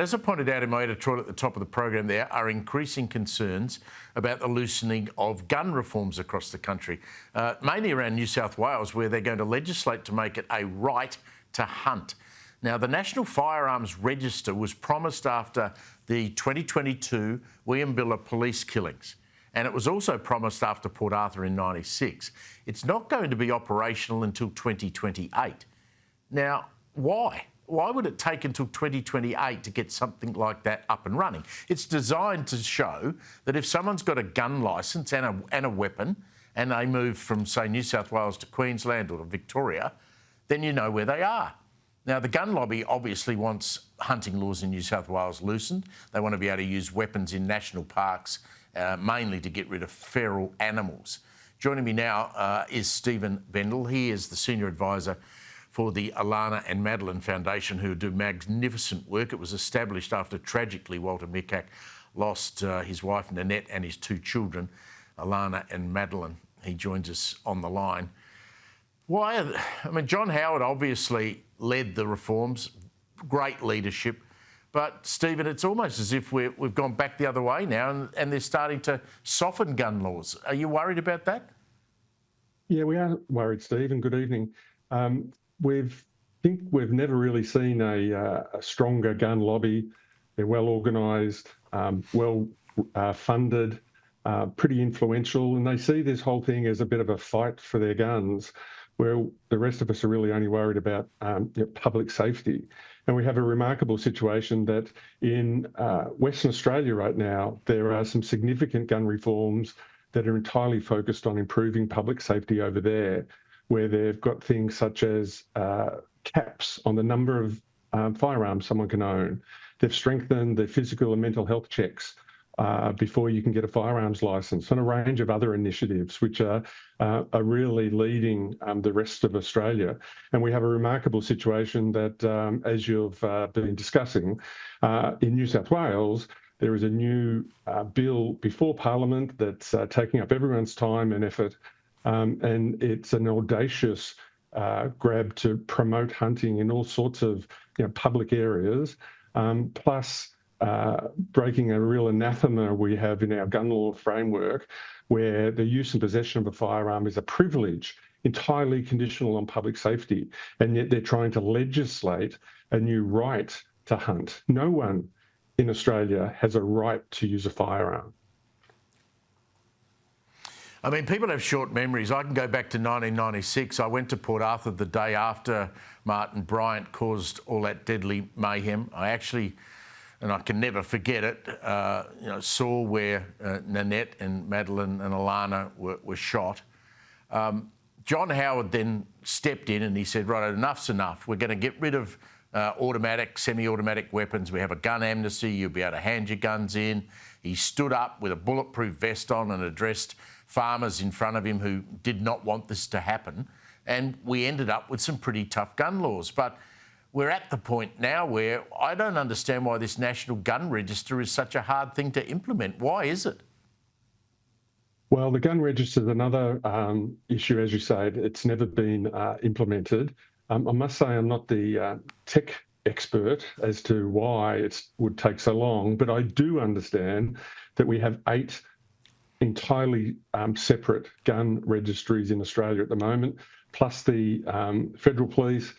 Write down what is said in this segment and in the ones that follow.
As I pointed out in my editorial at the top of the program, there are increasing concerns about the loosening of gun reforms across the country, mainly around New South Wales, where they're going to legislate to make it a right to hunt. Now, the National Firearms Register was promised after the 2022 Wieambilla police killings, and it was also promised after Port Arthur in '96. It's not going to be operational until 2028. Now, why? Why would it take until 2028 to get something like that up and running? It's designed to show that if someone's got a gun licence and a weapon and they move from, say, New South Wales to Queensland or to Victoria, then you know where they are. Now, the gun lobby obviously wants hunting laws in New South Wales loosened. They want to be able to use weapons in national parks, mainly to get rid of feral animals. Joining me now is Steven Bendel. He is the Senior Advisor for the Alana and Madeline Foundation, who do magnificent work. It was established after, tragically, Walter Mikac lost his wife Nanette and his two children, Alana and Madeline. He joins us on the line. John Howard obviously led the reforms, great leadership, but Steven, it's almost as if we've gone back the other way now and they're starting to soften gun laws. Are you worried about that? Yeah, we are worried, Steve, and good evening. We've never really seen a stronger gun lobby. They're well organised, well funded, pretty influential, and they see this whole thing as a bit of a fight for their guns, where the rest of us are really only worried about public safety. And we have a remarkable situation that in Western Australia right now, there are some significant gun reforms that are entirely focused on improving public safety over there, where they've got things such as caps on the number of firearms someone can own. They've strengthened the physical and mental health checks before you can get a firearms licence, and a range of other initiatives which are really leading the rest of Australia. And we have a remarkable situation that, as you've been discussing, in New South Wales, there is a new bill before Parliament that's taking up everyone's time and effort. And it's an audacious grab to promote hunting in all sorts of public areas, plus breaking a real anathema we have in our gun law framework, where the use and possession of a firearm is a privilege entirely conditional on public safety. And yet they're trying to legislate a new right to hunt. No one in Australia has a right to use a firearm. I mean, people have short memories. I can go back to 1996. I went to Port Arthur the day after Martin Bryant caused all that deadly mayhem. I actually, and I can never forget it, saw where Nanette and Madeline and Alana were shot. John Howard then stepped in and he said, right, enough's enough. We're going to get rid of automatic, semi-automatic weapons. We have a gun amnesty. You'll be able to hand your guns in. He stood up with a bulletproof vest on and addressed farmers in front of him who did not want this to happen. And we ended up with some pretty tough gun laws. But we're at the point now where I don't understand why this National Gun Register is such a hard thing to implement. Why is it? Well, the gun register is another issue, as you say. It's never been implemented. I must say I'm not the tech expert as to why it would take so long, but I do understand that we have 8 entirely separate gun registries in Australia at the moment, plus the Federal Police,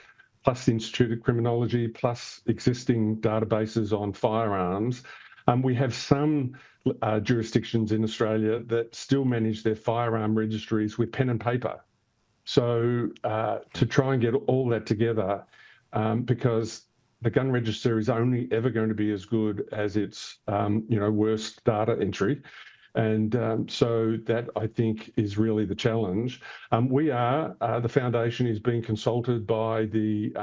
plus the Institute of Criminology, plus existing databases on firearms. We have some jurisdictions in Australia that still manage their firearm registries with pen and paper. So to try and get all that together, because the gun register is only ever going to be as good as its worst data entry. And so that, I think, is really the challenge. The foundation is being consulted by the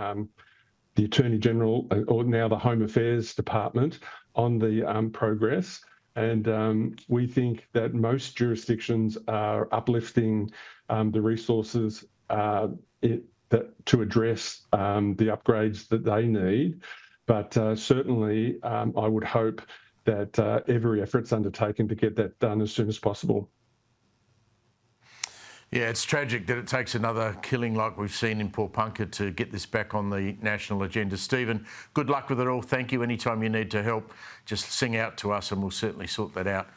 Attorney General, or now the Home Affairs Department, on the progress. And we think that most jurisdictions are uplifting the resources to address the upgrades that they need. But certainly, I would hope that every effort's undertaken to get that done as soon as possible. Yeah, it's tragic that it takes another killing like we've seen in Pawnpukka to get this back on the national agenda. Stephen, good luck with it all. Thank you. Anytime you need to help, just sing out to us and we'll certainly sort that out.